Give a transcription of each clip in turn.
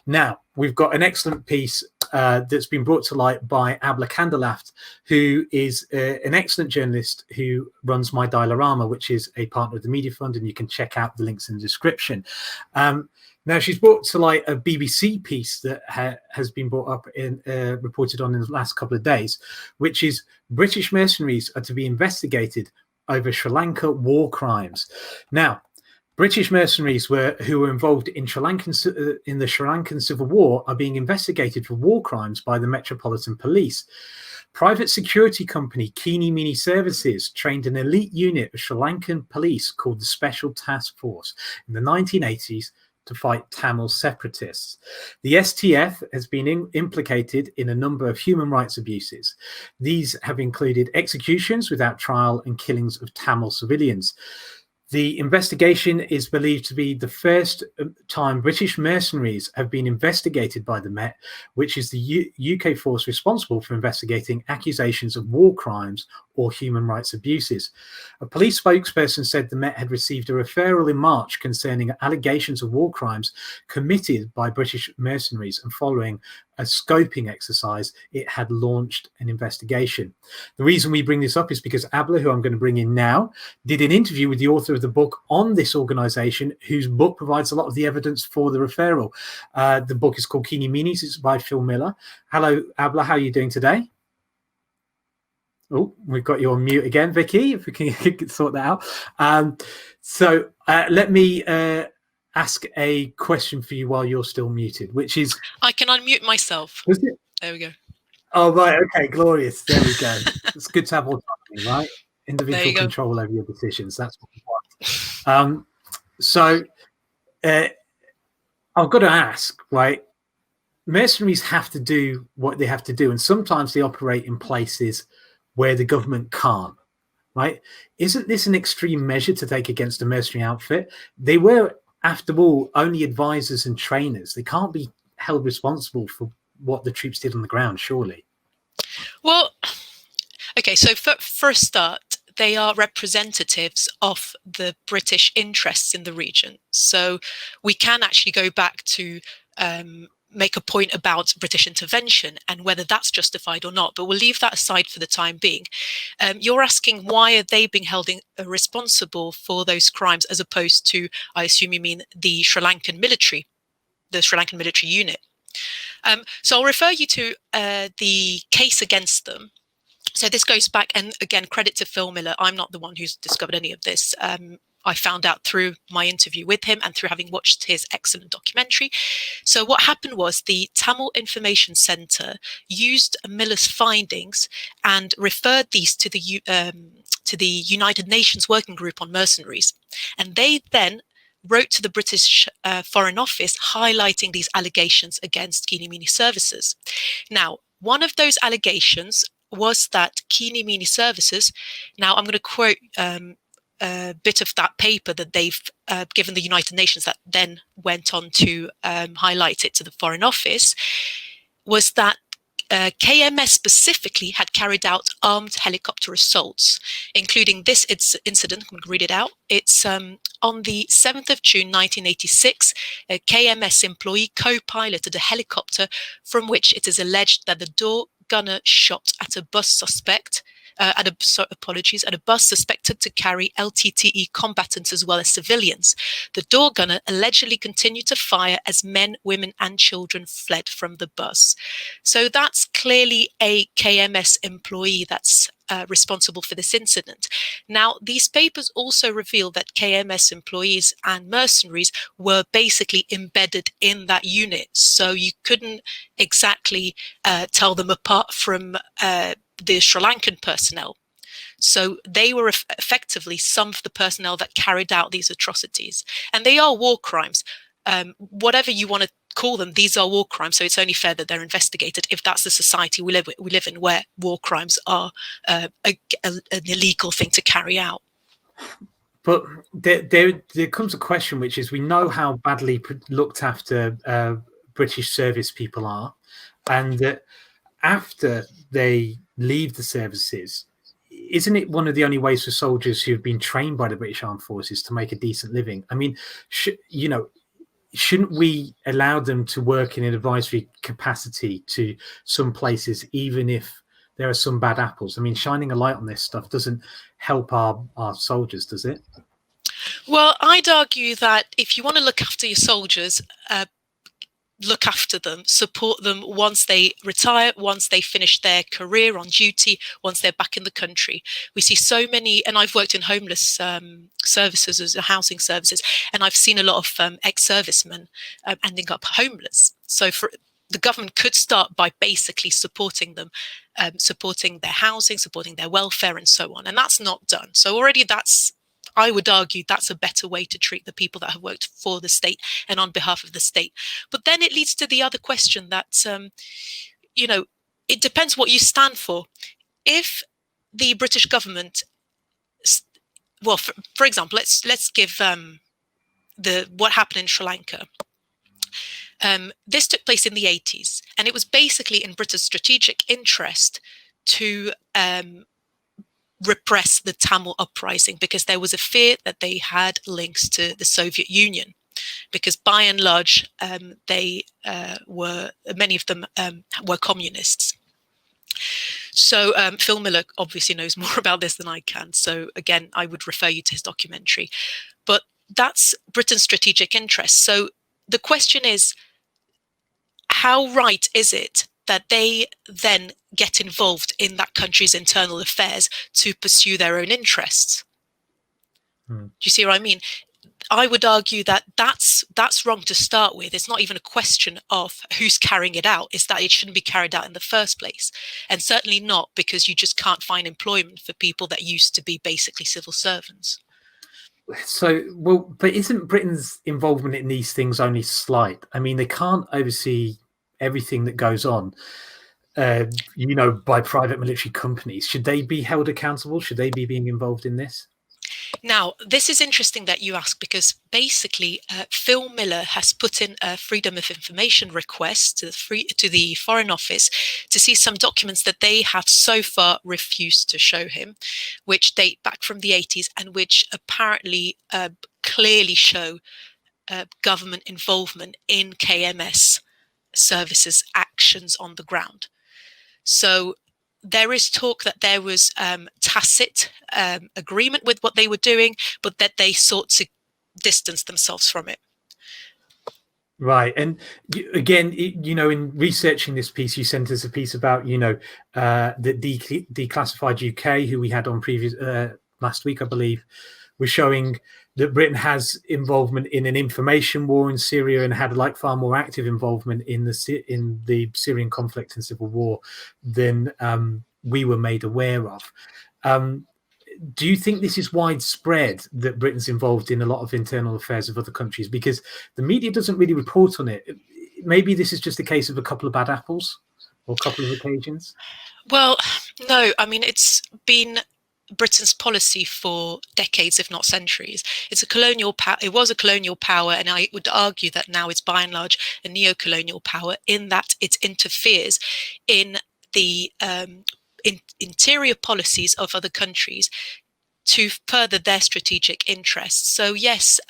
Now, we've got an excellent piece that's been brought to light by Abla Kandalaft, who is an excellent journalist who runs Mydylarama, which is a partner of the Media Fund, and you can check out the links in the description. Now, she's brought to light a BBC piece that has been brought up in reported on in the last couple of days, which is British mercenaries are to be investigated over Sri Lanka war crimes. Now, British mercenaries who were involved in the Sri Lankan Civil War are being investigated for war crimes by the Metropolitan Police. Private security company Kini Mini Services trained an elite unit of Sri Lankan police called the Special Task Force in the 1980s to fight Tamil separatists. The STF has been implicated in a number of human rights abuses. These have included executions without trial and killings of Tamil civilians. The investigation is believed to be the first time British mercenaries have been investigated by the Met, which is the UK force responsible for investigating accusations of war crimes or human rights abuses. A police spokesperson said the Met had received a referral in March concerning allegations of war crimes committed by British mercenaries, and following a scoping exercise, it had launched an investigation. The reason we bring this up is because Abla, who I'm going to bring in now, did an interview with the author of the book on this organisation, whose book provides a lot of the evidence for the referral. The book is called Kini Minis. It's by Phil Miller. Hello, Abla. How are you doing today? Oh, we've got you on mute again, Vicky, if we can sort that out. So let me ask a question for you while you're still muted, which is... I can unmute myself. Was it? There we go. Oh, right. Okay, glorious. There we go. It's good to have autonomy, right? Individual control over your decisions. That's what we want. So I've got to ask, right? Mercenaries have to do what they have to do, and sometimes they operate in places where the government can't, right? Isn't this an extreme measure to take against a mercenary outfit? They were, after all, only advisors and trainers. They can't be held responsible for what the troops did on the ground, surely. Well, okay, so for a start, they are representatives of the British interests in the region. So we can actually go back to make a point about British intervention and whether that's justified or not, but we'll leave that aside for the time being. You're asking why are they being held responsible for those crimes as opposed to, I assume you mean the Sri Lankan military unit. So I'll refer you to the case against them. So this goes back, and again, credit to Phil Miller. I'm not the one who's discovered any of this. I found out through my interview with him and through having watched his excellent documentary. So what happened was the Tamil Information Centre used Miller's findings and referred these to the United Nations Working Group on Mercenaries. And they then wrote to the British Foreign Office highlighting these allegations against Kini Mini Services. Now, one of those allegations was that Kini Mini Services, now I'm going to quote a bit of that paper that they've given the United Nations that then went on to highlight it to the Foreign Office, was that KMS specifically had carried out armed helicopter assaults, including this incident. I'm going to read it out. It's on the 7th of June 1986, a KMS employee co-piloted a helicopter from which it is alleged that the door gunner shot at a bus suspect. At a bus suspected to carry LTTE combatants as well as civilians. The door gunner allegedly continued to fire as men, women, and children fled from the bus. So that's clearly a KMS employee that's responsible for this incident. Now, these papers also reveal that KMS employees and mercenaries were basically embedded in that unit. So you couldn't exactly tell them apart from the Sri Lankan personnel. So they were effectively some of the personnel that carried out these atrocities. And they are war crimes. Whatever you want to call them, these are war crimes. So it's only fair that they're investigated if that's the society we live in, where war crimes are an illegal thing to carry out. But there comes a question, which is, we know how badly looked after British service people are, and that after they leave the services, isn't it one of the only ways for soldiers who have been trained by the British Armed Forces to make a decent living? I mean, you know, shouldn't we allow them to work in an advisory capacity to some places, even if there are some bad apples? I mean, shining a light on this stuff doesn't help our soldiers, does it? Well, I'd argue that if you want to look after your soldiers, look after them, support them once they retire, once they finish their career on duty, once they're back in the country. We see so many, and I've worked in homeless services, as housing services, and I've seen a lot of ex-servicemen ending up homeless. So the government could start by basically supporting them, supporting their housing, supporting their welfare, and so on. And that's not done. So already I would argue that's a better way to treat the people that have worked for the state and on behalf of the state. But then it leads to the other question that, you know, it depends what you stand for. If the British government, well, for example, let's give what happened in Sri Lanka. This took place in the 80s, and it was basically in Britain's strategic interest to repress the Tamil uprising, because there was a fear that they had links to the Soviet Union, because by and large many of them were communists. So Phil Miller obviously knows more about this than I can. So again, I would refer you to his documentary. But that's Britain's strategic interest. So the question is, how right is it that they then get involved in that country's internal affairs to pursue their own interests? Do you see what I mean? I would argue that that's wrong to start with. It's not even a question of who's carrying it out. It's that it shouldn't be carried out in the first place. And certainly not because you just can't find employment for people that used to be basically civil servants. So, well, but isn't Britain's involvement in these things only slight? I mean, they can't oversee everything that goes on, by private military companies. Should they be held accountable? Should they be being involved in this? Now, this is interesting that you ask, because basically Phil Miller has put in a Freedom of Information request to the Foreign Office to see some documents that they have so far refused to show him, which date back from the 80s and which apparently clearly show government involvement in KMS services actions on the ground. So there is talk that there was tacit agreement with what they were doing, but that they sought to distance themselves from it. Right. And again, in researching this piece, you sent us a piece about, the Declassified UK, who we had on previous last week, I believe, was showing that Britain has involvement in an information war in Syria and had far more active involvement in the Syrian conflict and civil war than we were made aware of. Do you think this is widespread, that Britain's involved in a lot of internal affairs of other countries? Because the media doesn't really report on it. Maybe this is just a case of a couple of bad apples or a couple of occasions. Well, no, I mean, it's been Britain's policy for decades, if not centuries. It's a colonial power. It was a colonial power, and I would argue that now it's by and large a neo-colonial power, in that it interferes in the interior policies of other countries to further their strategic interests. So yes,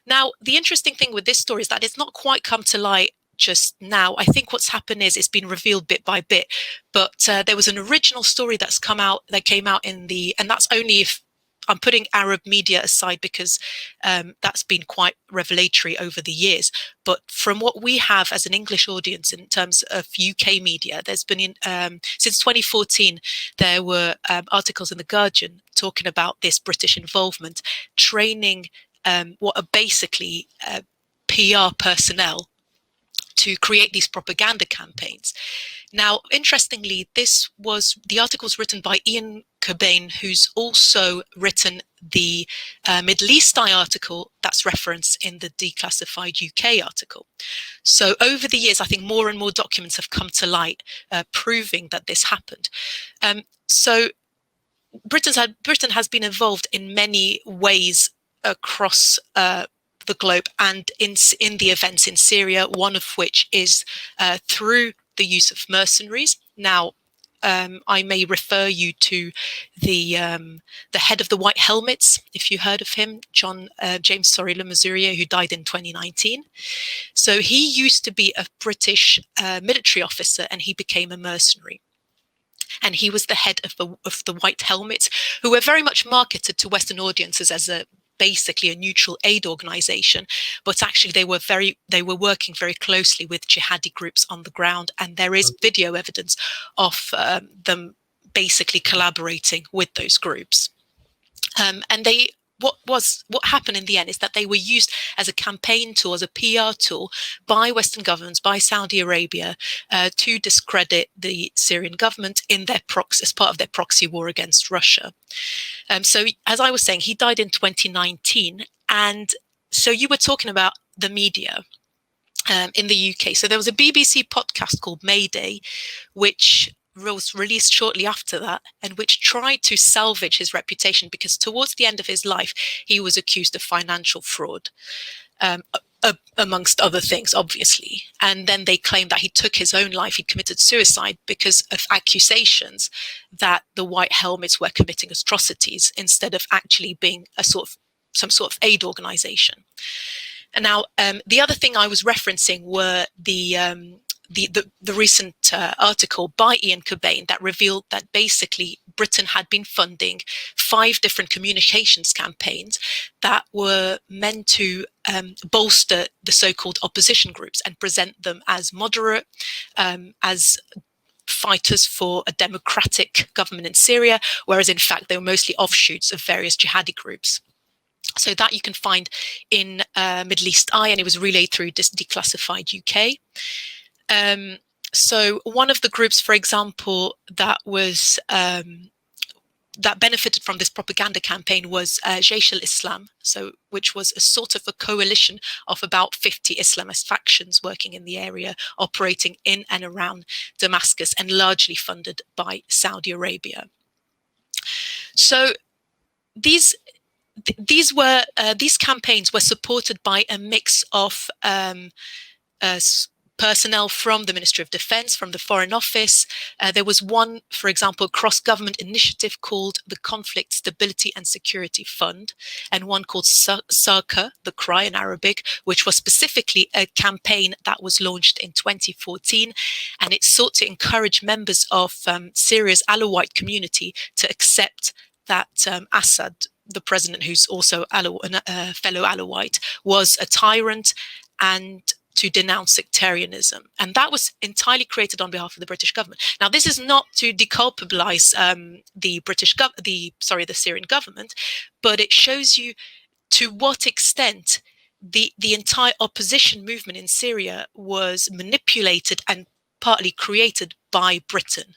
now the interesting thing with this story is that it's not quite come to light just now. I think what's happened is it's been revealed bit by bit, but there was an original story that came out and that's only if I'm putting Arab media aside, because that's been quite revelatory over the years. But from what we have as an English audience in terms of UK media, there's been since 2014, there were articles in The Guardian talking about this British involvement, training what are basically PR personnel to create these propaganda campaigns. Now, interestingly, the article was written by Ian Cobain, who's also written the Middle East Eye article that's referenced in the Declassified UK article. So over the years, I think more and more documents have come to light proving that this happened. So Britain has been involved in many ways across the globe and in the events in Syria, one of which is through the use of mercenaries. Now, I may refer you to the head of the White Helmets, if you heard of him, James Le Mesurier, who died in 2019. So he used to be a British military officer, and he became a mercenary. And he was the head of the White Helmets, who were very much marketed to Western audiences as basically a neutral aid organization, but actually they were working very closely with jihadi groups on the ground, and there is video evidence of them basically collaborating with those groups. And what happened in the end is that they were used as a campaign tool, as a PR tool by Western governments, by Saudi Arabia, to discredit the Syrian government in their as part of their proxy war against Russia. So as I was saying, he died in 2019. And so you were talking about the media in the UK. So there was a BBC podcast called Mayday, which was released shortly after that, and which tried to salvage his reputation, because towards the end of his life, he was accused of financial fraud, amongst other things, obviously. And then they claimed that he took his own life. He committed suicide because of accusations that the White Helmets were committing atrocities instead of actually being some sort of aid organization. And now, the other thing I was referencing were the recent article by Ian Cobain that revealed that basically Britain had been funding 5 different communications campaigns that were meant to bolster the so-called opposition groups and present them as moderate, as fighters for a democratic government in Syria, whereas in fact they were mostly offshoots of various jihadi groups. So that you can find in Middle East Eye, and it was relayed through Declassified UK. So one of the groups, for example, that was that benefited from this propaganda campaign was Jaish al-Islam, which was a sort of a coalition of about 50 Islamist factions working in the area, operating in and around Damascus, and largely funded by Saudi Arabia. So these campaigns were supported by a mix of personnel from the Ministry of Defence, from the Foreign Office. There was one, for example, cross-government initiative called the Conflict Stability and Security Fund, and one called Sarka, the Cry in Arabic, which was specifically a campaign that was launched in 2014, and it sought to encourage members of Syria's Alawite community to accept that Assad, the president, who's also a fellow Alawite, was a tyrant, and to denounce sectarianism. And that was entirely created on behalf of the British government. Now, this is not to deculpabilize the Syrian government, but it shows you to what extent the entire opposition movement in Syria was manipulated and partly created by Britain.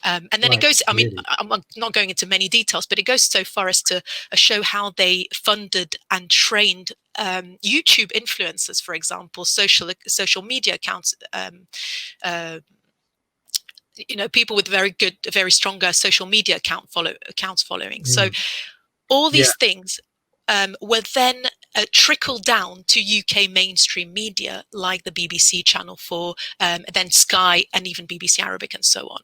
And then it goes, I mean, I'm not going into many details, but it goes so far as to show how they funded and trained YouTube influencers, for example, social media accounts, people with very strong social media accounts following. So all these things were then trickled down to UK mainstream media like the BBC Channel 4, then Sky, and even BBC Arabic, and so on.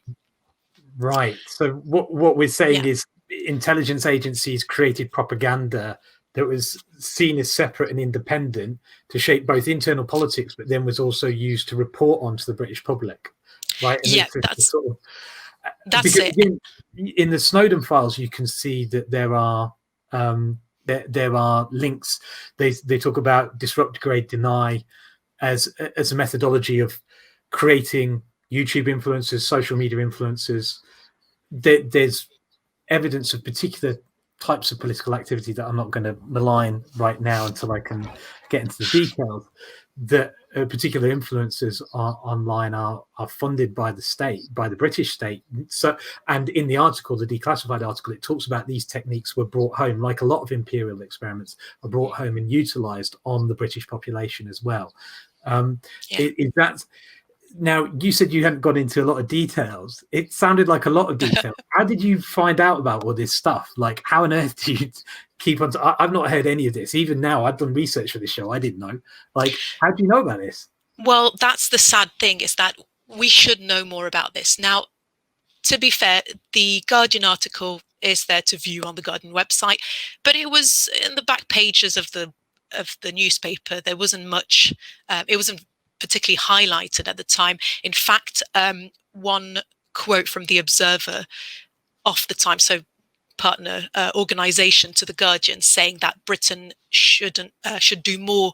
Right. So what we're saying is intelligence agencies created propaganda that was seen as separate and independent to shape both internal politics, but then was also used to report on to the British public. Right. And that's it. Again, in the Snowden files, you can see that there are links. They talk about disrupt, grade, deny as a methodology of creating YouTube influencers, social media influencers. There's evidence of particular types of political activity that I'm not going to malign right now until I can get into the details, that particular influencers online are funded by the state, by the British state. So, and in the article, the declassified article, it talks about these techniques were brought home, like a lot of imperial experiments are brought home and utilized on the British population as well. Is that... Now, you said you hadn't got into a lot of details. It sounded like a lot of detail. How did you find out about all this stuff? Like, how on earth do you keep on... I've not heard any of this. Even now, I've done research for this show. I didn't know. Like, how do you know about this? Well, that's the sad thing, is that we should know more about this. Now, to be fair, the Guardian article is there to view on the Guardian website, but it was in the back pages of the newspaper. There wasn't much. It wasn't particularly highlighted at the time. In fact, one quote from the Observer of the time, so partner organization to the Guardian, saying that Britain should do more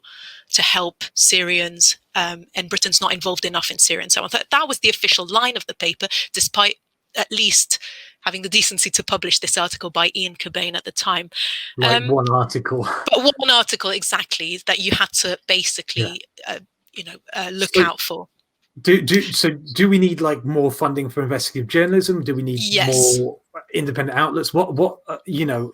to help Syrians, and Britain's not involved enough in Syria and so on. That was the official line of the paper, despite at least having the decency to publish this article by Ian Cobain at the time. One article. But one article, exactly, that you had to basically, look out for. Do we need like more funding for investigative journalism? Do we need more independent outlets? What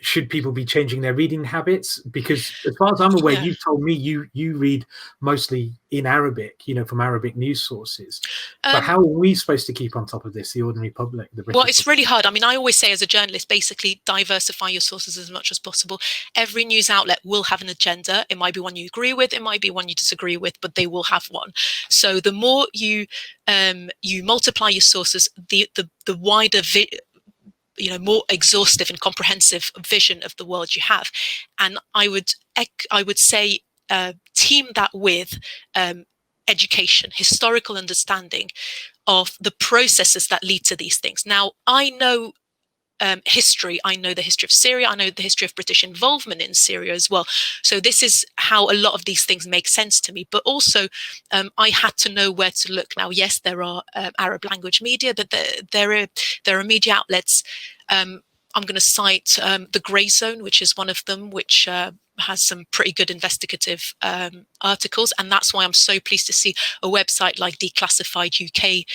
should people be changing their reading habits? Because as far as I'm aware, you've told me you read mostly in Arabic, from Arabic news sources. But how are we supposed to keep on top of this, the ordinary public? Well, it's really hard. I mean, I always say as a journalist, basically diversify your sources as much as possible. Every news outlet will have an agenda. It might be one you agree with, it might be one you disagree with, but they will have one. So the more you multiply your sources, the wider more exhaustive and comprehensive vision of the world you have. And I would say team that with education, historical understanding of the processes that lead to these things. Now, I know history. I know the history of Syria. I know the history of British involvement in Syria as well. So this is how a lot of these things make sense to me. But also, I had to know where to look. Now, yes, there are Arab language media, but there are media outlets. I'm going to cite the Grey Zone, which is one of them, which has some pretty good investigative articles, and that's why I'm so pleased to see a website like Declassified UK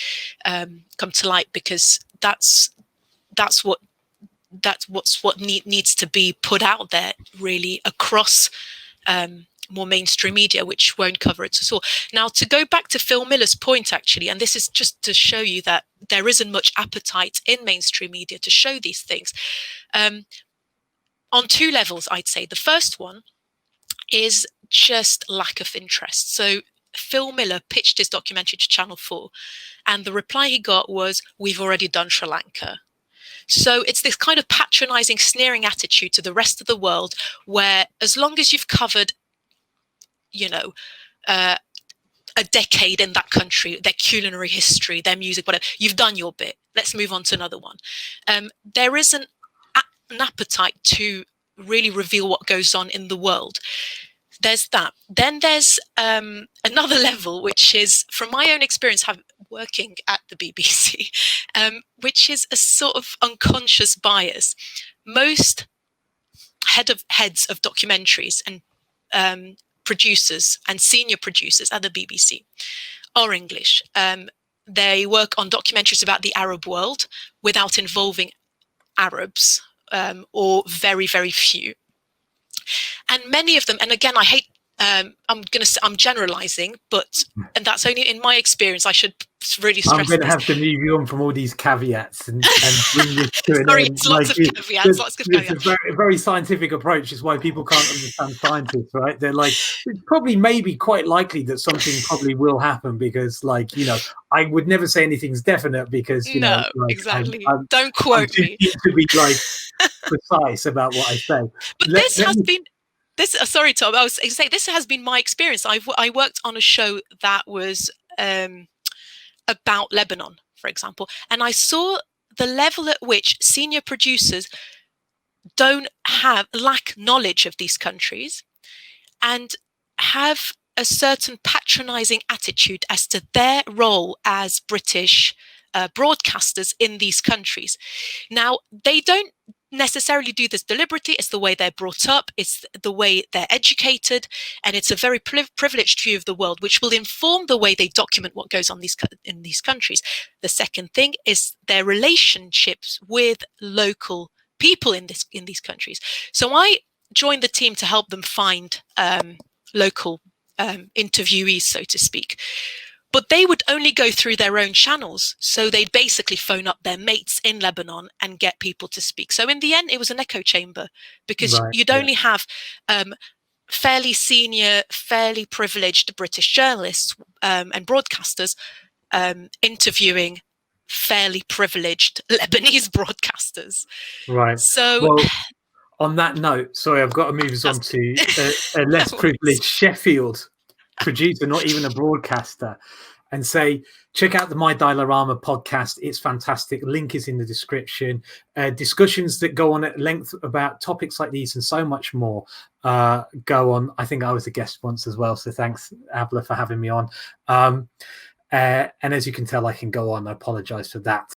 come to light, because that's what needs to be put out there, really, across more mainstream media, which won't cover it at all. Now, to go back to Phil Miller's point, actually, and this is just to show you that there isn't much appetite in mainstream media to show these things. On two levels, I'd say. The first one is just lack of interest. So Phil Miller pitched his documentary to Channel 4, and the reply he got was, "We've already done Sri Lanka." So it's this kind of patronizing, sneering attitude to the rest of the world, where as long as you've covered, a decade in that country, their culinary history, their music, whatever, you've done your bit. Let's move on to another one. There isn't an appetite to really reveal what goes on in the world. There's that. Then there's another level, which is, from my own experience working at the BBC, which is a sort of unconscious bias. Most heads of documentaries and producers and senior producers at the BBC are English. They work on documentaries about the Arab world without involving Arabs, or very, very few. And many of them, and again, I hate, I'm generalizing, and that's only in my experience. I should really stress. I'm going to have to move you on from all these caveats and bring this to an Sorry, end. it's lots of caveats. It's a very scientific approach. Is why people can't understand scientists, right? They're like, it's probably maybe quite likely that something probably will happen, because, I would never say anything's definite, because exactly. Don't quote me. To be precise about what I say. But sorry, Tom. I was going to say, this has been my experience. I worked on a show that was about Lebanon, for example, and I saw the level at which senior producers lack knowledge of these countries, and have a certain patronizing attitude as to their role as British broadcasters in these countries. Now, they don't necessarily do this deliberately. It's the way they're brought up, it's the way they're educated, and it's a very privileged view of the world, which will inform the way they document what goes on in these countries. The second thing is their relationships with local people in these countries. So I joined the team to help them find local interviewees, so to speak. But they would only go through their own channels. So they'd basically phone up their mates in Lebanon and get people to speak. So in the end, it was an echo chamber, because you'd only have fairly senior, fairly privileged British journalists and broadcasters interviewing fairly privileged Lebanese broadcasters. Right. So Well, on that note, sorry, I've got to move us on to a less privileged Sheffield producer, not even a broadcaster, and say, check out the Mydylarama podcast. It's fantastic. Link is in the description. Discussions that go on at length about topics like these and so much more go on. I think I was a guest once as well. So thanks, Abla, for having me on. And as you can tell, I can go on. I apologize for that.